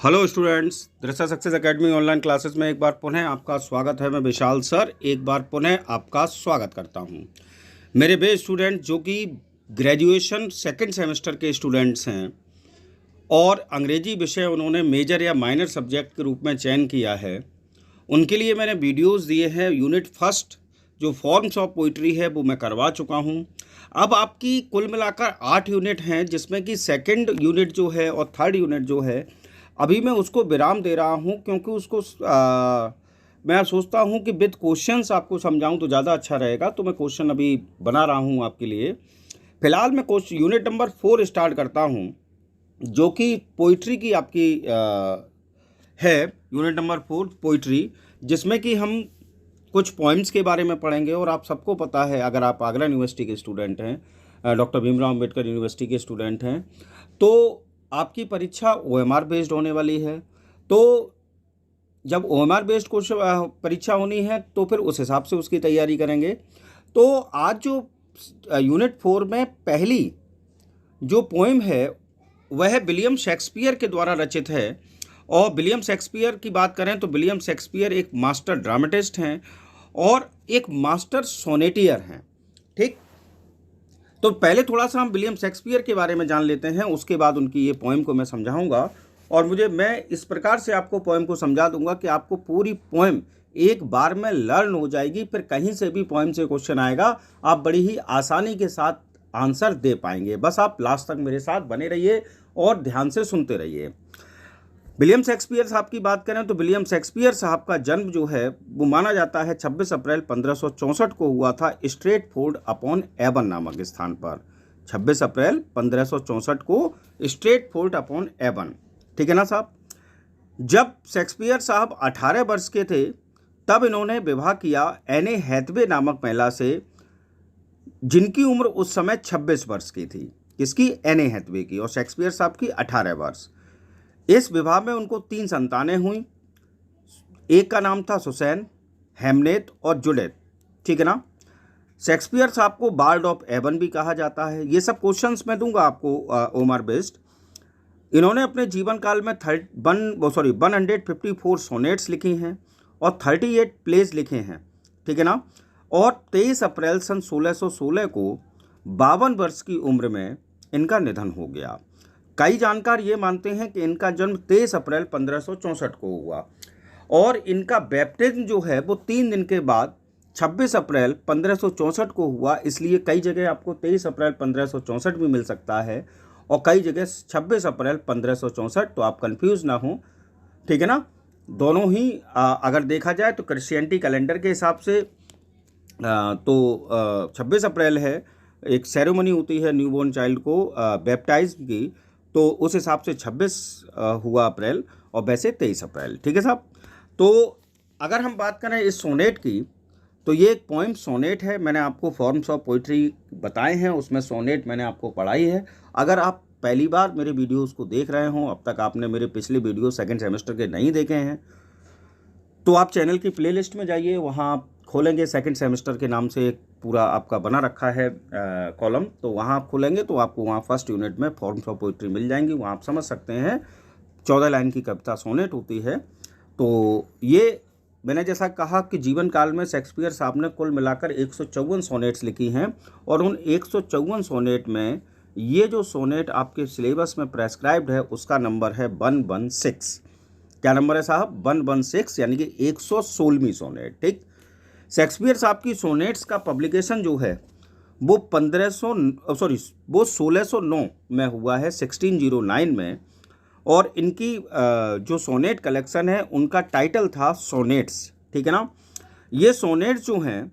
Hello students, दृष्टा success academy online classes में एक बार पुनः आपका स्वागत है। मैं विशाल सर एक बार पुनः आपका स्वागत करता हूं। मेरे वे स्टूडेंट जो कि ग्रेजुएशन सेकंड सेमेस्टर के स्टूडेंट्स हैं और अंग्रेजी विषय उन्होंने मेजर या माइनर सब्जेक्ट के रूप में चयन किया है, उनके लिए मैंने वीडियोस दिए हैं। यूनिट फर्स्ट जो फॉर्म्स ऑफ पोइट्री है वो मैं करवा चुका हूं। अब आपकी कुल मिलाकर 8 यूनिट हैं, जिसमें कि सेकंड यूनिट जो है और थर्ड यूनिट जो है अभी मैं उसको विराम दे रहा हूं, क्योंकि उसको मैं सोचता हूं कि विद क्वेश्चंस आपको समझाऊं तो ज़्यादा अच्छा रहेगा। तो मैं क्वेश्चन अभी बना रहा हूं आपके लिए। फ़िलहाल मैं यूनिट नंबर 4 स्टार्ट करता हूं, जो कि पोइट्री की आपकी है। यूनिट नंबर 4 पोइट्री, जिसमें कि हम कुछ पोइम्स के बारे में पढ़ेंगे। और आप सबको पता है, अगर आप आगरा यूनिवर्सिटी के स्टूडेंट हैं, डॉक्टर भीमराव अम्बेडकर यूनिवर्सिटी के स्टूडेंट हैं, तो आपकी परीक्षा ओएमआर बेस्ड होने वाली है। तो जब ओएमआर बेस्ड क्वेश्चन परीक्षा होनी है तो फिर उस हिसाब से उसकी तैयारी करेंगे। तो आज जो यूनिट 4 में पहली जो पोएम है वह विलियम शेक्सपियर के द्वारा रचित है। और विलियम शेक्सपियर की बात करें तो विलियम शेक्सपियर एक मास्टर ड्रामेटिस्ट हैं और एक मास्टर सोनेटियर हैं। ठीक, तो पहले थोड़ा सा हम विलियम शेक्सपियर के बारे में जान लेते हैं, उसके बाद उनकी ये पोएम को मैं समझाऊंगा। और मैं इस प्रकार से आपको पोएम को समझा दूंगा कि आपको पूरी पोएम एक बार में लर्न हो जाएगी। फिर कहीं से भी पोएम से क्वेश्चन आएगा, आप बड़ी ही आसानी के साथ आंसर दे पाएंगे। बस आप लास्ट तक मेरे साथ बने रहिए और ध्यान से सुनते रहिए। विलियम शेक्सपियर साहब की बात करें तो विलियम शेक्सपियर साहब का जन्म जो है वो माना जाता है 26 अप्रैल 1564 को हुआ था, स्ट्रेटफोर्ड अपॉन एवन नामक स्थान पर। 26 अप्रैल 1564 को स्ट्रेटफोर्ड अपॉन एवन, ठीक है ना साहब। जब शेक्सपियर साहब 18 वर्ष के थे तब इन्होंने विवाह किया एने हैथवे नामक महिला से, जिनकी उम्र उस समय 26 वर्ष की थी। किसकी? एने हैथवे की। और शेक्सपियर साहब की 18 वर्ष। इस विवाह में उनको 3 संतानें हुई। एक का नाम था सुसैन, हेमनेत और जुडेथ, ठीक है ना। शेक्सपियर साहब को बार्ड ऑफ एवन भी कहा जाता है। ये सब क्वेश्चंस मैं दूंगा आपको ओमर बेस्ड। इन्होंने अपने जीवन काल में 154 सोनेट्स लिखी हैं और 38 प्लेज लिखे हैं, ठीक है ना। और 23 अप्रैल सन 1616 को 52 वर्ष की उम्र में इनका निधन हो गया। कई जानकार ये मानते हैं कि इनका जन्म 23 अप्रैल 1564 को हुआ और इनका बैप्टिज्म जो है वो 3 दिन के बाद 26 अप्रैल 1564 को हुआ। इसलिए कई जगह आपको 23 अप्रैल 1564 भी मिल सकता है और कई जगह 26 अप्रैल 1564। तो आप कंफ्यूज ना हो, ठीक है ना। दोनों ही अगर देखा जाए तो क्रिश्चियनिटी कैलेंडर के हिसाब से तो 26 अप्रैल है, एक सेरेमनी होती है न्यूबॉर्न चाइल्ड को बैप्टाइज की, तो उस हिसाब से 26 हुआ अप्रैल और वैसे 23 अप्रैल, ठीक है साहब। तो अगर हम बात करें इस सोनेट की, तो ये एक पोएम सोनेट है। मैंने आपको फॉर्म्स ऑफ पोइट्री बताए हैं, उसमें सोनेट मैंने आपको पढ़ाई है। अगर आप पहली बार मेरे वीडियोस को देख रहे हों, अब तक आपने मेरे पिछले वीडियो सेकंड सेमेस्टर के नहीं देखे हैं, तो आप चैनल की प्लेलिस्ट में जाइए, वहाँ आप खोलेंगे सेकंड सेमेस्टर के नाम से एक पूरा आपका बना रखा है कॉलम। तो वहाँ आप खोलेंगे तो आपको वहाँ फर्स्ट यूनिट में फॉर्म्स ऑफ पोइट्री मिल जाएंगी। वहाँ आप समझ सकते हैं 14 लाइन की कविता सोनेट होती है। तो ये मैंने जैसा कहा कि जीवन काल में शेक्सपियर साहब ने कुल मिलाकर 154 सोनेट्स लिखी हैं और उन 154 सोनेट में ये जो सोनेट आपके सिलेबस में प्रेस्क्राइब्ड है उसका नंबर है 116। क्या नंबर है साहब? 116, यानी कि 116वीं सोनेट। ठीक, शेक्सपियर साहब की सोनेट्स का पब्लिकेशन जो है वो 1609 में हुआ है, 1609 में। और इनकी जो सोनेट कलेक्शन है उनका टाइटल था सोनेट्स, ठीक है ना। ये सोनेट्स जो हैं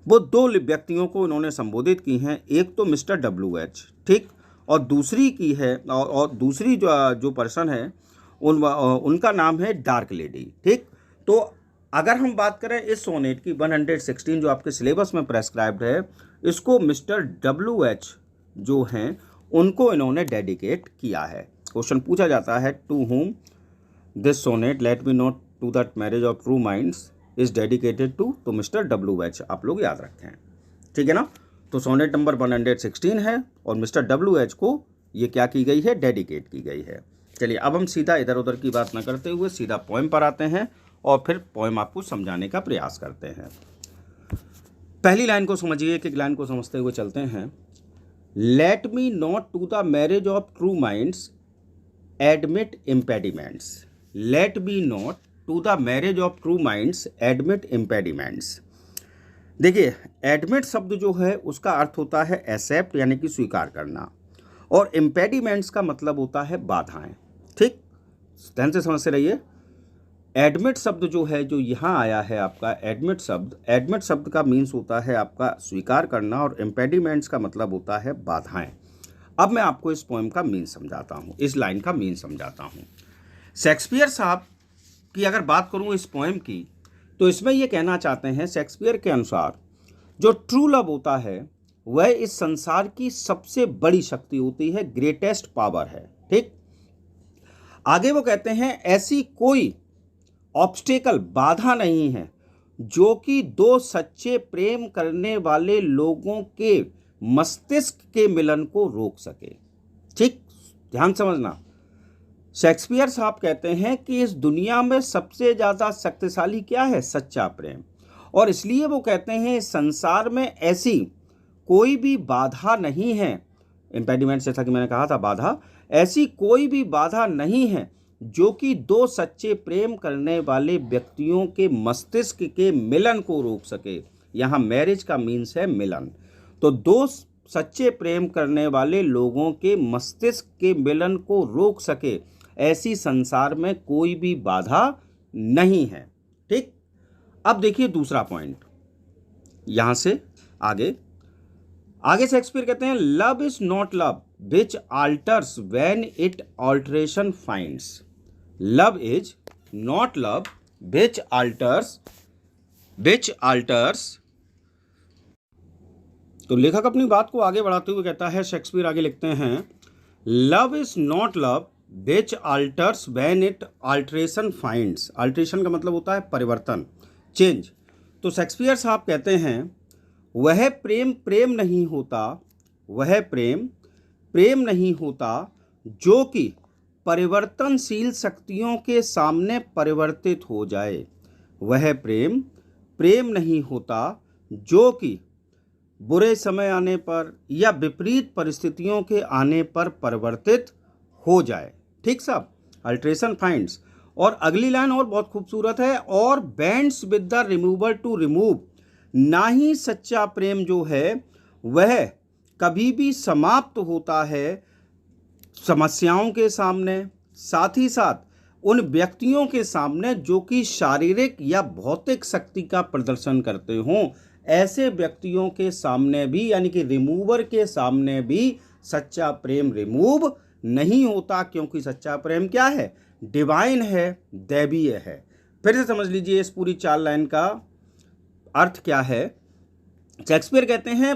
वो 2 व्यक्तियों को इन्होंने संबोधित की हैं, एक तो मिस्टर WH, ठीक, और दूसरी की है और दूसरी जो पर्सन है उनका नाम है डार्क लेडी, ठीक। तो अगर हम बात करें इस सोनेट की 116 जो आपके सिलेबस में प्रेस्क्राइब्ड है, इसको मिस्टर WH जो हैं उनको इन्होंने डेडिकेट किया है। क्वेश्चन पूछा जाता है, to whom this sonnet let me not to that marriage of true minds is dedicated to, तो मिस्टर WH आप लोग याद रखें, ठीक है ना। तो सोनेट नंबर 116 है और मिस्टर WH को ये क्या की गई है? डेडिकेट की गई है, चलिए अब हम सीधा इधर उधर की बात न करते हुए सीधा पोएम पर आते हैं और फिर पोएम आपको समझाने का प्रयास करते हैं। पहली लाइन को समझिए, एक एक लाइन को समझते हुए चलते हैं। Let me not to the marriage of true minds admit impediments. Let me not to the marriage of true minds admit impediments. देखिए, एडमिट शब्द जो है उसका अर्थ होता है एक्सेप्ट यानी कि स्वीकार करना, और इम्पेडिमेंट्स का मतलब होता है बाधाएं। ठीक, ध्यान से समझते रहिए। एडमिट शब्द जो है, जो यहाँ आया है आपका एडमिट शब्द का मीन्स होता है आपका स्वीकार करना, और इम्पेडिमेंट्स का मतलब होता है बाधाएं। अब मैं आपको इस पोएम का मीन समझाता हूँ, इस लाइन का मीन समझाता हूँ। शेक्सपियर साहब की अगर बात करूँ इस पोएम की, तो इसमें ये कहना चाहते हैं, शेक्सपियर के अनुसार जो ट्रू लव होता है वह इस संसार की सबसे बड़ी शक्ति होती है, ग्रेटेस्ट पावर है। ठीक, आगे वो कहते हैं ऐसी कोई ऑब्स्टेकल बाधा नहीं है जो कि दो सच्चे प्रेम करने वाले लोगों के मस्तिष्क के मिलन को रोक सके। ठीक, ध्यान समझना। शेक्सपियर साहब कहते हैं कि इस दुनिया में सबसे ज़्यादा शक्तिशाली क्या है? सच्चा प्रेम। और इसलिए वो कहते हैं इस संसार में ऐसी कोई भी बाधा नहीं है, इम्पेडिमेंट जैसा कि मैंने कहा था बाधा, ऐसी कोई भी बाधा नहीं है जो कि दो सच्चे प्रेम करने वाले व्यक्तियों के मस्तिष्क के मिलन को रोक सके। यहाँ मैरिज का मीन्स है मिलन। तो दो सच्चे प्रेम करने वाले लोगों के मस्तिष्क के मिलन को रोक सके, ऐसी संसार में कोई भी बाधा नहीं है। ठीक, अब देखिए दूसरा पॉइंट, यहां से आगे शेक्सपियर कहते हैं love is not love which alters when it alteration finds. Love is not love which alters. तो लेखक अपनी बात को आगे बढ़ाते हुए कहता है, शेक्सपियर आगे लिखते हैं, love is not love which alters when it alteration finds. Alteration का मतलब होता है परिवर्तन, चेंज। तो शेक्सपियर साहब कहते हैं वह प्रेम नहीं होता, वह प्रेम नहीं होता जो कि परिवर्तनशील शक्तियों के सामने परिवर्तित हो जाए। वह प्रेम नहीं होता जो कि बुरे समय आने पर या विपरीत परिस्थितियों के आने पर परिवर्तित हो जाए। ठीक साहब, अल्ट्रेशन फाइंड्स। और अगली लाइन और बहुत खूबसूरत है, और bends with the remover to remove. ना ही सच्चा प्रेम जो है वह कभी भी समाप्त होता है समस्याओं के सामने, साथ ही साथ उन व्यक्तियों के सामने जो कि शारीरिक या भौतिक शक्ति का प्रदर्शन करते हों, ऐसे व्यक्तियों के सामने भी, यानी कि रिमूवर के सामने भी सच्चा प्रेम रिमूव नहीं होता, क्योंकि सच्चा प्रेम क्या है? डिवाइन है, दैवीय है। फिर से समझ लीजिए इस पूरी 4 लाइन का अर्थ क्या है। शेक्सपियर कहते हैं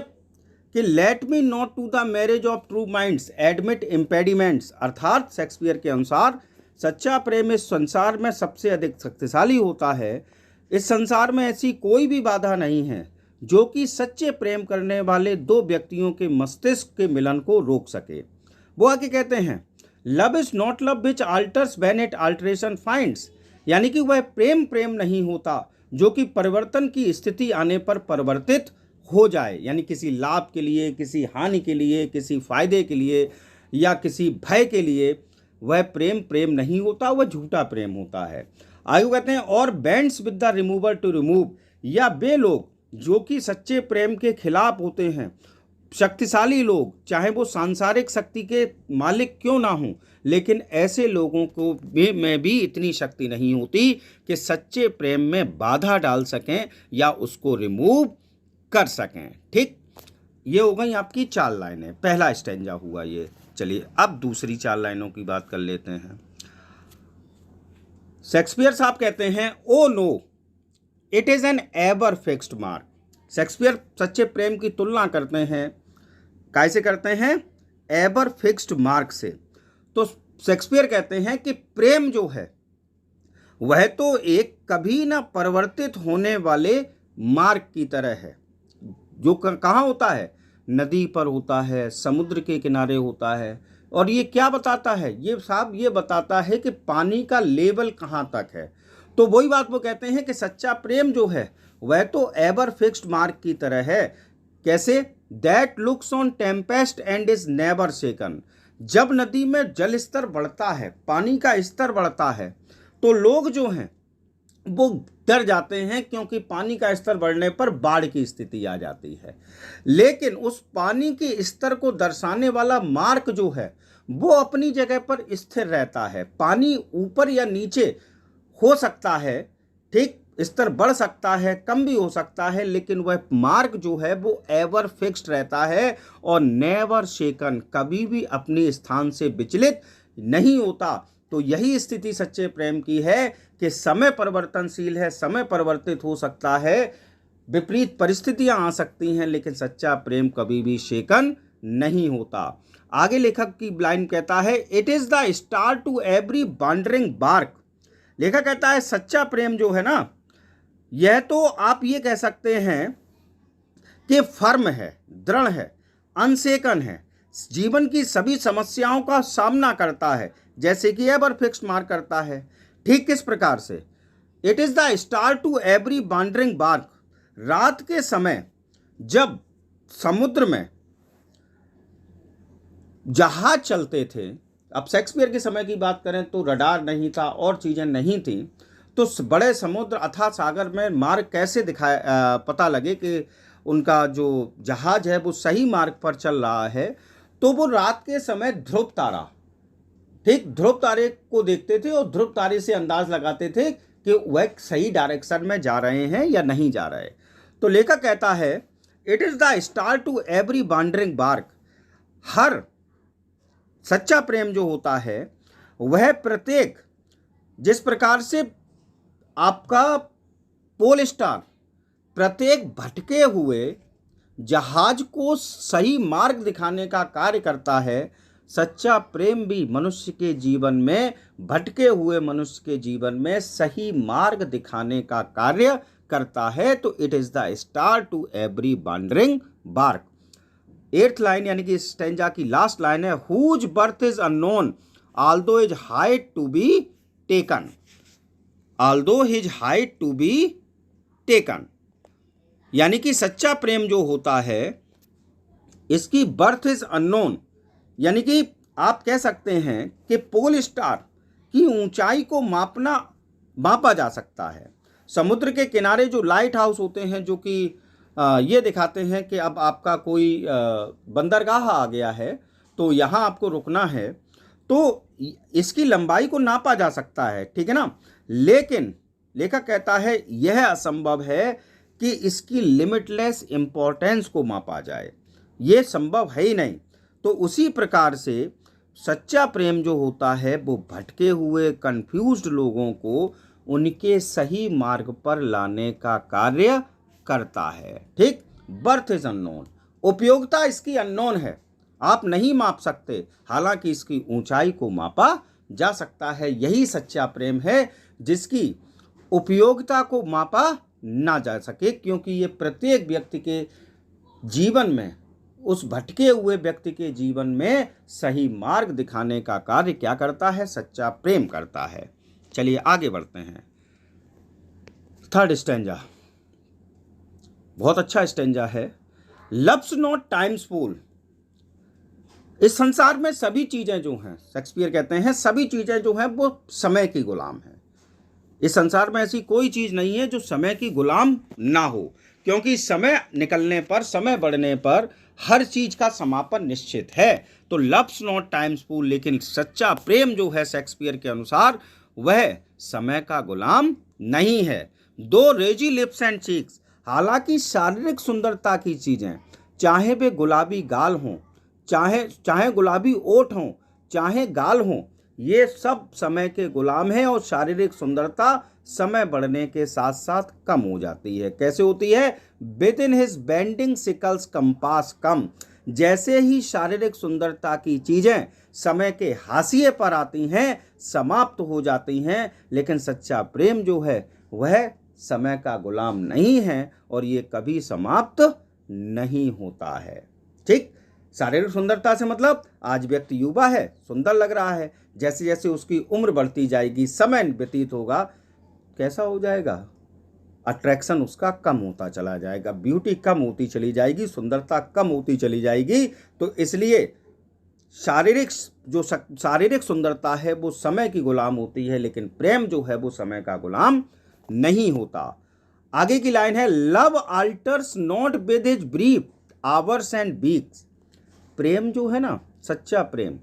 कि let me not to the marriage of true minds admit impediments. अर्थात शेक्सपियर के अनुसार सच्चा प्रेम इस संसार में सबसे अधिक शक्तिशाली होता है। इस संसार में ऐसी कोई भी बाधा नहीं है जो कि सच्चे प्रेम करने वाले दो व्यक्तियों के मस्तिष्क के मिलन को रोक सके। वो आगे कहते हैं love is not love which alters when it alteration finds, यानी कि वह प्रेम नहीं होता जो कि परिवर्तन की स्थिति आने पर परिवर्तित हो जाए, यानी किसी लाभ के लिए, किसी हानि के लिए, किसी फायदे के लिए या किसी भय के लिए वह प्रेम नहीं होता, वह झूठा प्रेम होता है। आगे कहते हैं और bends with the remover to remove, या वे लोग जो कि सच्चे प्रेम के खिलाफ होते हैं, शक्तिशाली लोग, चाहे वो सांसारिक शक्ति के मालिक क्यों ना हों, लेकिन ऐसे लोगों को में भी इतनी शक्ति नहीं होती कि सच्चे प्रेम में बाधा डाल सकें या उसको रिमूव कर सकें। ठीक, ये हो गई आपकी 4 लाइनें, पहला स्टैंजा हुआ ये। चलिए अब दूसरी 4 लाइनों की बात कर लेते हैं। शेक्सपियर साहब कहते हैं O no it is an ever fixed mark. Shakespeare सच्चे प्रेम की तुलना करते हैं, कैसे करते हैं? एवर फिक्स्ड मार्क से। तो शेक्सपियर कहते हैं कि प्रेम जो है वह तो एक कभी ना परिवर्तित होने वाले मार्ग की तरह है, जो कहाँ होता है? नदी पर होता है, समुद्र के किनारे होता है, और ये क्या बताता है, ये साहब ये बताता है कि पानी का लेवल कहाँ तक है। तो वही बात वो कहते हैं कि सच्चा प्रेम जो है वह तो एवर फिक्स्ड मार्क की तरह है। कैसे? That looks on tempest and is never shaken. जब नदी में जल स्तर बढ़ता है, पानी का स्तर बढ़ता है, तो लोग जो हैं वो डर जाते हैं, क्योंकि पानी का स्तर बढ़ने पर बाढ़ की स्थिति आ जाती है। लेकिन उस पानी के स्तर को दर्शाने वाला मार्क जो है वो अपनी जगह पर स्थिर रहता है। पानी ऊपर या नीचे हो सकता है, ठीक, स्तर बढ़ सकता है, कम भी हो सकता है, लेकिन वह मार्क जो है वो एवर फिक्स्ड रहता है और नेवर शेकन, कभी भी अपने स्थान से विचलित नहीं होता। तो यही स्थिति सच्चे प्रेम की है कि समय परिवर्तनशील है, समय परिवर्तित हो सकता है, विपरीत परिस्थितियां आ सकती हैं, लेकिन सच्चा प्रेम कभी भी शेकन नहीं होता। आगे लेखक की लाइन कहता है, it is the star to every wandering bark. लेखक कहता है सच्चा प्रेम जो है ना, यह तो आप ये कह सकते हैं कि फर्म है, दृढ़ है, अनशेकन है, जीवन की सभी समस्याओं का सामना करता है, जैसे कि एवर फिक्स्ड मार्क करता है। ठीक किस प्रकार से? It is the star to every wandering bark. रात के समय जब समुद्र में जहाज चलते थे, अब शेक्सपियर के समय की बात करें तो रडार नहीं था और चीजें नहीं थी, तो बड़े समुद्र अथाह सागर में मार्ग कैसे पता लगे कि उनका जो जहाज है वो सही मार्ग पर चल रहा है? तो वो रात के समय ध्रुव तारा, ठीक, ध्रुव तारे को देखते थे और ध्रुव तारे से अंदाज लगाते थे कि वह सही डायरेक्शन में जा रहे हैं या नहीं जा रहे। तो लेखक कहता है, it is the star to every wandering bark. हर सच्चा प्रेम जो होता है वह प्रत्येक, जिस प्रकार से आपका पोल स्टार प्रत्येक भटके हुए जहाज को सही मार्ग दिखाने का कार्य करता है, सच्चा प्रेम भी मनुष्य के जीवन में, भटके हुए मनुष्य के जीवन में सही मार्ग दिखाने का कार्य करता है। तो it is the star to every wandering bark. 8th line यानी कि स्टेंजा की लास्ट लाइन है, whose birth is unknown although his height to be taken. Although his height to be taken, यानी कि सच्चा प्रेम जो होता है इसकी बर्थ इज अननोन, यानी कि आप कह सकते हैं कि पोल स्टार की ऊंचाई को मापा जा सकता है। समुद्र के किनारे जो लाइट हाउस होते हैं जो कि ये दिखाते हैं कि अब आपका कोई बंदरगाह आ गया है तो यहाँ आपको रुकना है, तो इसकी लंबाई को नापा जा सकता है, ठीक है ना। लेकिन लेखक कहता है यह असंभव है कि इसकी लिमिटलेस इंपॉर्टेंस को मापा जाए, ये संभव है ही नहीं। तो उसी प्रकार से सच्चा प्रेम जो होता है वो भटके हुए कंफ्यूज्ड लोगों को उनके सही मार्ग पर लाने का कार्य करता है। ठीक, बर्थ इज अननोन, उपयोगिता इसकी अननोन है, आप नहीं माप सकते, हालांकि इसकी ऊंचाई को मापा जा सकता है। यही सच्चा प्रेम है जिसकी उपयोगिता को मापा ना जा सके, क्योंकि ये प्रत्येक व्यक्ति के जीवन में, उस भटके हुए व्यक्ति के जीवन में सही मार्ग दिखाने का कार्य क्या करता है? सच्चा प्रेम करता है। चलिए आगे बढ़ते हैं। 3rd स्टेंजा बहुत अच्छा स्टेंजा है। लव्स नॉट टाइम्स फूल। इस संसार में सभी चीजें जो हैं, शेक्सपियर कहते हैं सभी चीजें जो हैं वो समय की गुलाम है। इस संसार में ऐसी कोई चीज नहीं है जो समय की गुलाम ना हो, क्योंकि समय निकलने पर, समय बढ़ने पर हर चीज का समापन निश्चित है। तो लव्स नॉट टाइम्स फूल, लेकिन सच्चा प्रेम जो है शेक्सपियर के अनुसार वह समय का गुलाम नहीं है। दो रेजी लिप्स एंड चीक्स, हालांकि शारीरिक सुंदरता की चीजें, चाहे वे गुलाबी गाल हों, चाहे गुलाबी ओठ हों, चाहे गाल हों, ये सब समय के गुलाम हैं और शारीरिक सुंदरता समय बढ़ने के साथ साथ कम हो जाती है। कैसे होती है? Within his bending sickle's compass come. जैसे ही शारीरिक सुंदरता की चीजें समय के हाशिए पर आती हैं, समाप्त हो जाती हैं, लेकिन सच्चा प्रेम जो है वह समय का गुलाम नहीं है और ये कभी समाप्त नहीं होता है। ठीक, शारीरिक सुंदरता से मतलब आज व्यक्ति युवा है, सुंदर लग रहा है, जैसे जैसे उसकी उम्र बढ़ती जाएगी, समय व्यतीत होगा, कैसा हो जाएगा, अट्रैक्शन उसका कम होता चला जाएगा, ब्यूटी कम होती चली जाएगी, सुंदरता कम होती चली जाएगी। तो इसलिए शारीरिक सुंदरता है वो समय की गुलाम होती है, लेकिन प्रेम जो है वो समय का गुलाम नहीं होता। आगे की लाइन है, love alters not with his brief hours and weeks. प्रेम जो है ना, सच्चा प्रेम,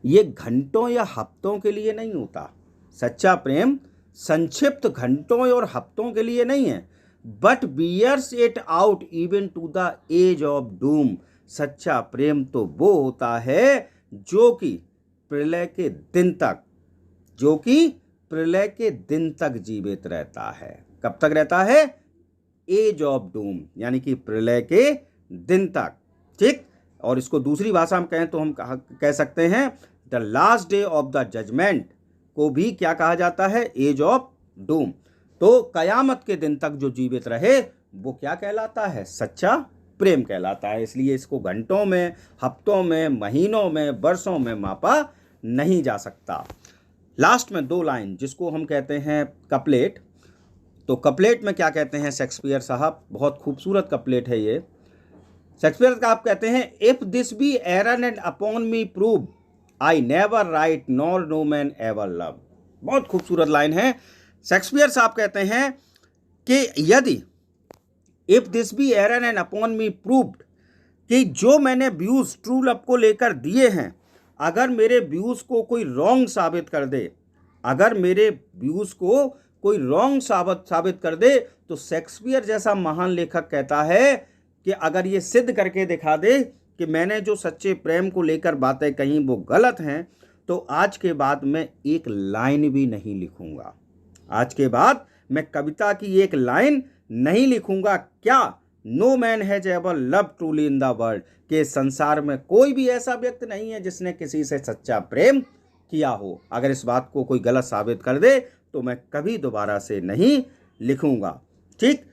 ये घंटों या हफ्तों के लिए नहीं होता। सच्चा प्रेम संक्षिप्त घंटों और हफ्तों के लिए नहीं है, but bears it out even to the edge of doom. सच्चा प्रेम तो वो होता है जो कि प्रलय के दिन तक जीवित रहता है। कब तक रहता है? एज ऑफ डूम, यानी कि प्रलय के दिन तक। ठीक, और इसको दूसरी भाषा में कहें तो हम कह सकते हैं the last day of the judgment को भी क्या कहा जाता है? Edge of doom. तो कयामत के दिन तक जो जीवित रहे वो क्या कहलाता है? सच्चा प्रेम कहलाता है। इसलिए इसको घंटों में, हफ्तों में, महीनों में, वर्षों में मापा नहीं जा सकता। लास्ट में 2 लाइन जिसको हम कहते हैं कपलेट। तो कपलेट में क्या कहते हैं शेक्सपियर साहब? बहुत खूबसूरत कपलेट है ये। शेक्सपियर का आप कहते हैं, if this be error and upon me prove I never write nor no man ever love. बहुत खूबसूरत लाइन है। शेक्सपियर साहब कहते हैं कि यदि if this be error and upon me proved, कि जो मैंने व्यूज ट्रू लव को लेकर दिए हैं, अगर मेरे व्यूज को कोई रॉन्ग साबित कर दे, साबित कर दे, तो शेक्सपियर जैसा महान लेखक कहता है कि अगर ये सिद्ध करके दिखा दे कि मैंने जो सच्चे प्रेम को लेकर बातें कही वो गलत हैं, तो आज के बाद मैं एक लाइन भी नहीं लिखूंगा। आज के बाद मैं कविता की एक लाइन नहीं लिखूंगा। क्या? No man has ever love truly in the world, के संसार में कोई भी ऐसा व्यक्ति नहीं है जिसने किसी से सच्चा प्रेम किया हो। अगर इस बात को कोई गलत साबित कर दे तो मैं कभी दोबारा से नहीं लिखूंगा। ठीक,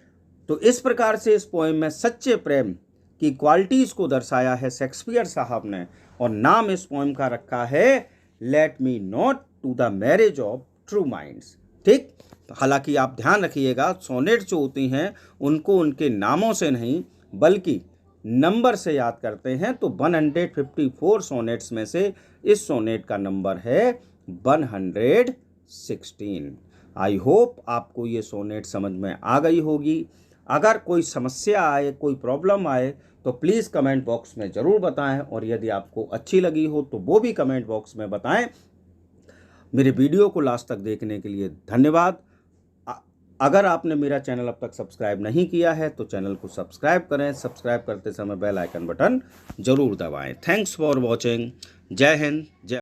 तो इस प्रकार से इस पोएम में सच्चे प्रेम की क्वालिटीज को दर्शाया है शेक्सपियर साहब ने, और नाम इस पोएम का रखा है let me not to the marriage of true minds. ठीक, हालांकि आप ध्यान रखिएगा, सोनेट जो होती हैं उनको उनके नामों से नहीं बल्कि नंबर से याद करते हैं। तो 154 सोनेट्स में से इस सोनेट का नंबर है 116। आई होप आपको ये सोनेट समझ में आ गई होगी। अगर कोई समस्या आए, कोई प्रॉब्लम आए, तो प्लीज़ कमेंट बॉक्स में ज़रूर बताएं, और यदि आपको अच्छी लगी हो तो वो भी कमेंट बॉक्स में बताएं। मेरे वीडियो को लास्ट तक देखने के लिए धन्यवाद। अगर आपने मेरा चैनल अब तक सब्सक्राइब नहीं किया है तो चैनल को सब्सक्राइब करें। सब्सक्राइब करते समय बेल आइकन बटन जरूर दबाएं। Thanks for watching. जय हिंद, जय